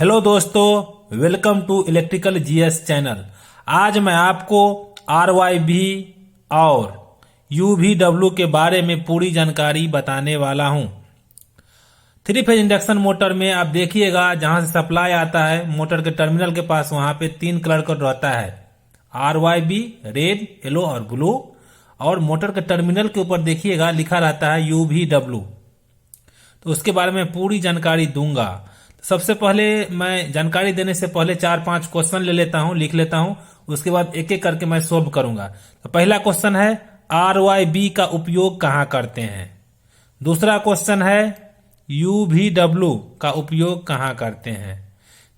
Hello दोस्तों, welcome to electrical GS channel. आज मैं आपको आरवाईबी और यूवीडब्ल्यू के बारे में पूरी जानकारी बताने वाला हूं। थ्री फेज इंडक्शन मोटर में आप देखिएगा, जहां से सप्लाई आता है मोटर के टर्मिनल के पास, वहां पे तीन कलर का रहता है, आरवाईबी, रेड, येलो और ब्लू। और मोटर के टर्मिनल के ऊपर देखिएगा लिखा रहता है यूवीडब्ल्यू। तो उसके बारे में पूरी जानकारी दूंगा। सबसे पहले मैं जानकारी देने से पहले 4-5 क्वेश्चन ले लेता हूं, लिख लेता हूं। उसके बाद एक एक करके मैं सोल्व करूंगा। तो पहला क्वेश्चन है, आरवाईबी का उपयोग कहां करते हैं। दूसरा क्वेश्चन है, यूवीडब्ल्यू का उपयोग कहां करते हैं।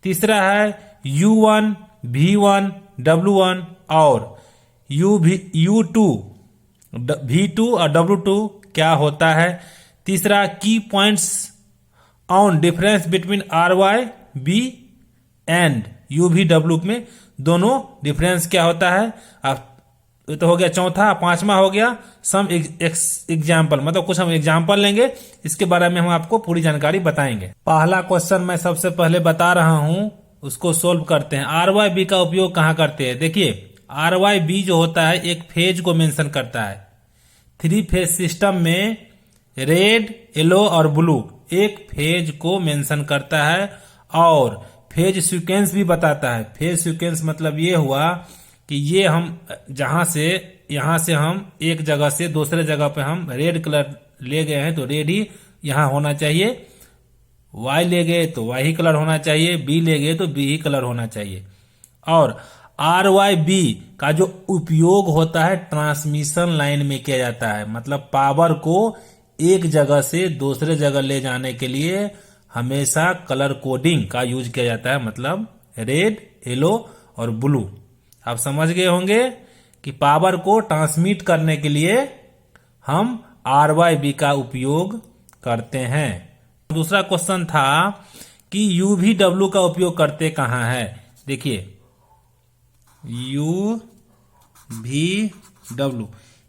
तीसरा है, U1, V1, W1 और U2, V2 और W2 क्या होता है। तीसरा, की points on difference between RYB and UVW में दोनों डिफरेंस क्या होता है। ये तो हो गया चौथा। पांचवा हो गया सम एग्जाम्पल, मतलब कुछ हम एग्जाम्पल लेंगे, इसके बारे में हम आपको पूरी जानकारी बताएंगे। पहला क्वेश्चन मैं सबसे पहले बता रहा हूं, उसको सोल्व करते हैं। आरवाईबी का उपयोग कहां करते हैं। देखिए, आरवाईबी जो होता है एक फेज को मेंशन करता है। थ्री फेज सिस्टम में रेड, येलो और ब्लू एक फेज को मेंशन करता है और फेज सीक्वेंस भी बताता है। फेज सीक्वेंस मतलब ये हुआ कि ये हम यहां से हम एक जगह से दूसरे जगह पे हम रेड कलर ले गए हैं तो रेड ही यहां होना चाहिए, वाई ले गए तो वाई ही कलर होना चाहिए, बी ले गए तो बी ही कलर होना चाहिए। और आरवाईबी का जो उपयोग होता है ट्रांसमिशन लाइन में किया जाता है, मतलब पावर को एक जगह से दूसरे जगह ले जाने के लिए हमेशा कलर कोडिंग का यूज किया जाता है, मतलब रेड, येलो और ब्लू। आप समझ गए होंगे कि पावर को ट्रांसमिट करने के लिए हम आरवाईबी का उपयोग करते हैं। दूसरा क्वेश्चन था कि यूवीडब्ल्यू का उपयोग करते कहां है। देखिए, यूवीडब्ल्यू,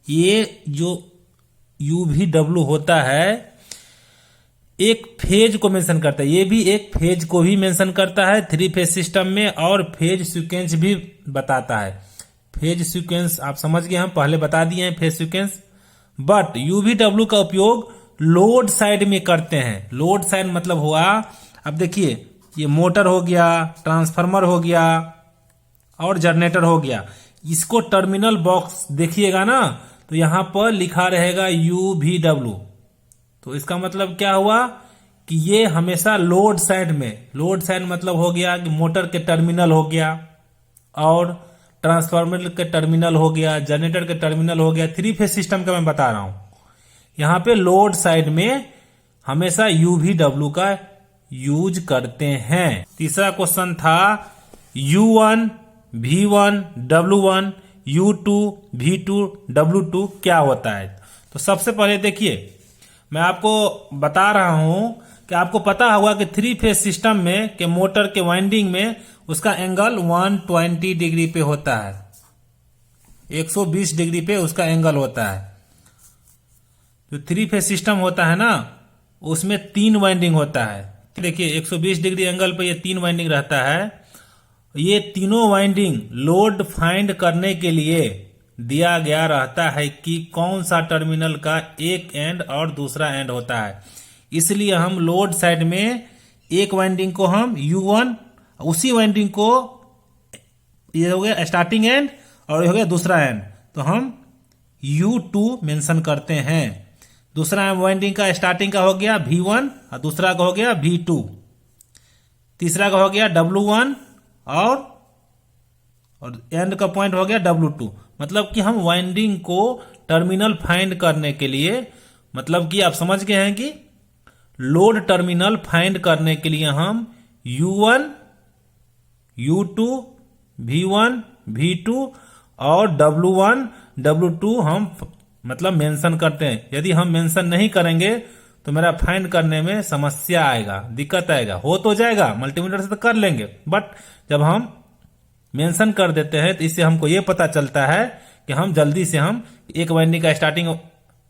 ये जो यूवीडब्ल्यू होता है एक फेज को मेंशन करता है। ये भी एक फेज को ही मेंशन करता है थ्री फेज सिस्टम में, और फेज सीक्वेंस भी बताता है। फेज सीक्वेंस आप समझ गए, हम पहले बता दिए हैं फेज सीक्वेंस। बट यूवीडब्ल्यू का उपयोग लोड साइड में करते हैं। लोड साइड मतलब हुआ, अब देखिए, ये मोटर हो गया, ट्रांसफार्मर हो गया और जनरेटर हो गया। इसको टर्मिनल बॉक्स देखिएगा ना, तो यहां पर लिखा रहेगा यूवीडब्ल्यू। तो इसका मतलब क्या हुआ कि ये हमेशा लोड साइड में, लोड साइड मतलब हो गया कि मोटर के टर्मिनल हो गया और ट्रांसफार्मर के टर्मिनल हो गया, जनरेटर के टर्मिनल हो गया। थ्री फेज सिस्टम का मैं बता रहा हूं, यहां पे लोड साइड में हमेशा यूवीडब्ल्यू का यूज करते हैं। तीसरा क्वेश्चन था, U1, V1, W1, U2, V2, W2 क्या होता है। तो सबसे पहले देखिए, मैं आपको बता रहा हूं कि आपको पता होगा कि थ्री फेज सिस्टम में के मोटर के वाइंडिंग में उसका एंगल 120 डिग्री पे होता है, 120 डिग्री पे उसका एंगल होता है। जो थ्री फेज सिस्टम होता है ना, उसमें 3 वाइंडिंग होता है। देखिए, 120 डिग्री एंगल पे ये 3 वाइंडिंग रहता है। ये तीनों वाइंडिंग लोड फाइंड करने के लिए दिया गया रहता है कि कौन सा टर्मिनल का एक एंड और दूसरा एंड होता है। इसलिए हम लोड साइड में एक वाइंडिंग को हम U1, उसी वाइंडिंग को, ये हो गया स्टार्टिंग एंड और ये हो गया दूसरा एंड, तो हम U2 मेंशन करते हैं। दूसरा वाइंडिंग का स्टार्टिंग का हो गया V1 और दूसरा का हो गया V2, तीसरा का हो गया W1 और एंड का पॉइंट हो गया W2। मतलब कि हम वाइंडिंग को टर्मिनल फाइंड करने के लिए, मतलब कि आप समझ गए हैं कि लोड टर्मिनल फाइंड करने के लिए हम U1, U2, V1, V2 और W1, W2 हम मतलब मेंशन करते हैं। यदि हम मेंशन नहीं करेंगे तो मेरा फाइंड करने में समस्या आएगा, दिक्कत आएगा। हो तो जाएगा, मल्टीमीटर से तो कर लेंगे, बट जब हम मेंशन कर देते हैं तो इससे हमको ये पता चलता है कि हम जल्दी से हम एक वाइंडिंग का स्टार्टिंग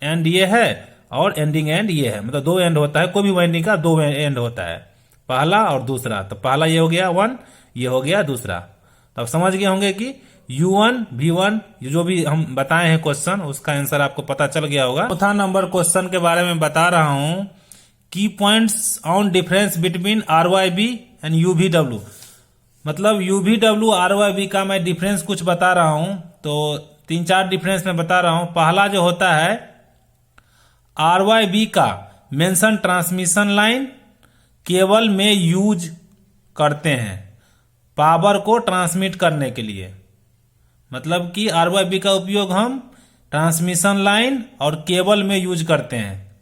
एंड ये है और एंडिंग एंड ये है, मतलब 2 एंड होता है, कोई भी वाइंडिंग का 2 एंड होता है। पहला और दूसरा, तो पहला ये हो गया 1, ये हो गया दूसरा। तो आप समझ गए होंगे कि U1 V1 जो भी हम बताए हैं क्वेश्चन, उसका आंसर आपको पता चल गया होगा। चौथा नंबर क्वेश्चन के बारे में बता रहा हूं, की points on difference between RYB and UVW। मतलब UVW RYB का मैं डिफरेंस कुछ बता रहा हूं, तो 3-4 डिफरेंस में बता रहा हूं। पहला जो होता है, RYB का मेंशन ट्रांसमिशन लाइन केबल में यूज करते हैं पावर को ट्रांसमिट करने के लिए। मतलब कि RYB का उपयोग हम ट्रांसमिशन लाइन और केबल में यूज करते हैं।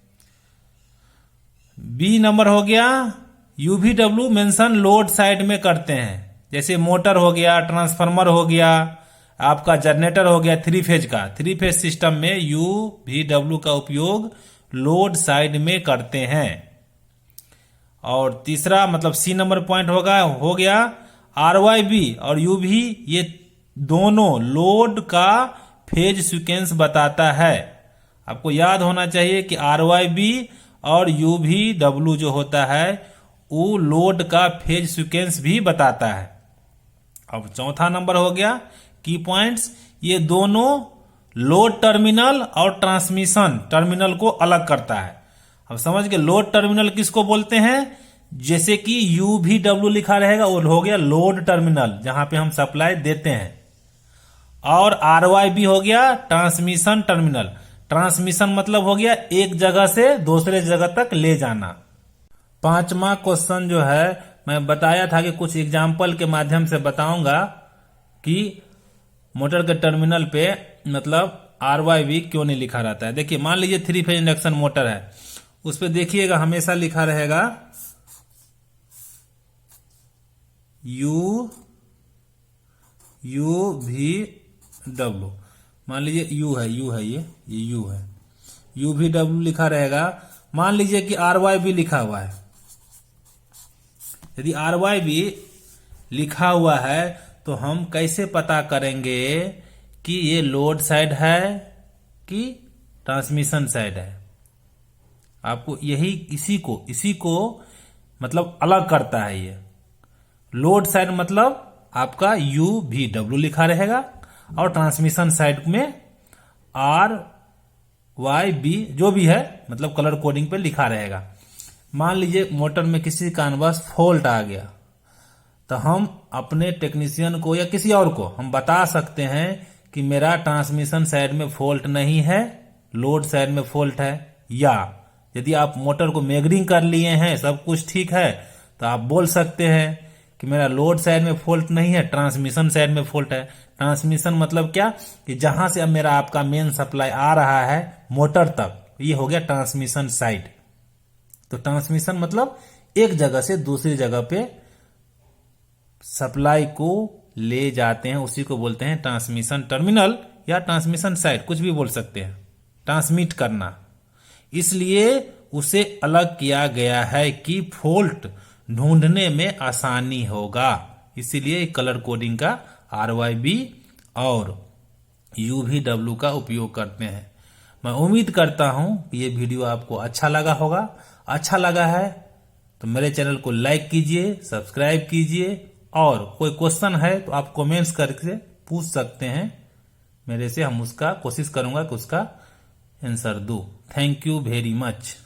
बी नंबर हो गया, UVW मेंशन लोड साइड में करते हैं, जैसे मोटर हो गया, ट्रांसफार्मर हो गया, आपका जनरेटर हो गया 3 फेज का। 3 फेज सिस्टम में UVW का उपयोग लोड साइड में करते हैं। और तीसरा मतलब सी नंबर पॉइंट हो गया RYB और UV ये दोनों लोड का फेज सीक्वेंस बताता है। आपको याद होना चाहिए कि RYB और UVW जो होता है वो लोड का फेज सीक्वेंस भी बताता है। अब चौथा नंबर हो गया की पॉइंट्स, ये दोनों लोड टर्मिनल और ट्रांसमिशन टर्मिनल को अलग करता है। अब समझ गए, लोड टर्मिनल किसको बोलते हैं, जैसे कि UVW लिखा रहेगा वो हो गया लोड टर्मिनल जहां पे हम सप्लाई देते हैं, और RYB हो गया ट्रांसमिशन टर्मिनल। ट्रांसमिशन मतलब हो गया एक जगह से दूसरे जगह तक ले जाना। पांचवा क्वेश्चन जो है, मैं बताया था कि कुछ एग्जाम्पल के माध्यम से बताऊंगा कि मोटर के टर्मिनल पे मतलब RYB क्यों नहीं लिखा रहता है। देखिए, मान लीजिए 3 फेज इंडक्शन मोटर है, उस पे देखिएगा हमेशा लिखा रहेगा UVW। मान लीजिए U है ये U है, UVW लिखा रहेगा। मान लीजिए कि RYB लिखा हुआ है, यदि RYB लिखा हुआ है तो हम कैसे पता करेंगे कि ये लोड साइड है कि ट्रांसमिशन साइड है। आपको यही इसी को मतलब अलग करता है। ये लोड साइड मतलब आपका UVW लिखा रहेगा और ट्रांसमिशन साइड में RYB जो भी है मतलब कलर कोडिंग पे लिखा रहेगा। मान लीजिए मोटर में किसी कारणवश फॉल्ट आ गया, तो हम अपने टेक्नीशियन को या किसी और को हम बता सकते हैं कि मेरा ट्रांसमिशन साइड में फॉल्ट नहीं है, लोड साइड में फॉल्ट है। या यदि आप मोटर को मेजरिंग कर लिए हैं, सब कुछ ठीक है, तो आप बोल सकते हैं कि मेरा लोड साइड में फॉल्ट नहीं है, ट्रांसमिशन साइड में फॉल्ट है। ट्रांसमिशन मतलब क्या, कि जहां से अब मेरा आपका मेन सप्लाई आ रहा है मोटर तक, ये हो गया ट्रांसमिशन साइड। तो ट्रांसमिशन मतलब एक जगह से दूसरी जगह पे सप्लाई को ले जाते हैं, उसी को बोलते हैं ट्रांसमिशन टर्मिनल या ट्रांसमिशन साइड, कुछ भी बोल सकते हैं, ट्रांसमिट करना। इसलिए उसे अलग किया गया है कि फॉल्ट ढूंढने में आसानी होगा, इसीलिए कलर कोडिंग का RYB और UVW का उपयोग करते हैं। मैं उम्मीद करता हूं कि ये वीडियो आपको अच्छा लगा होगा। अच्छा लगा है तो मेरे चैनल को लाइक कीजिए, सब्सक्राइब कीजिए, और कोई क्वेश्चन है तो आप कमेंट्स करके पूछ सकते हैं मेरे से, हम उसका कोशिश करूंगा कि उसका आंसर दूं। Thank you very much.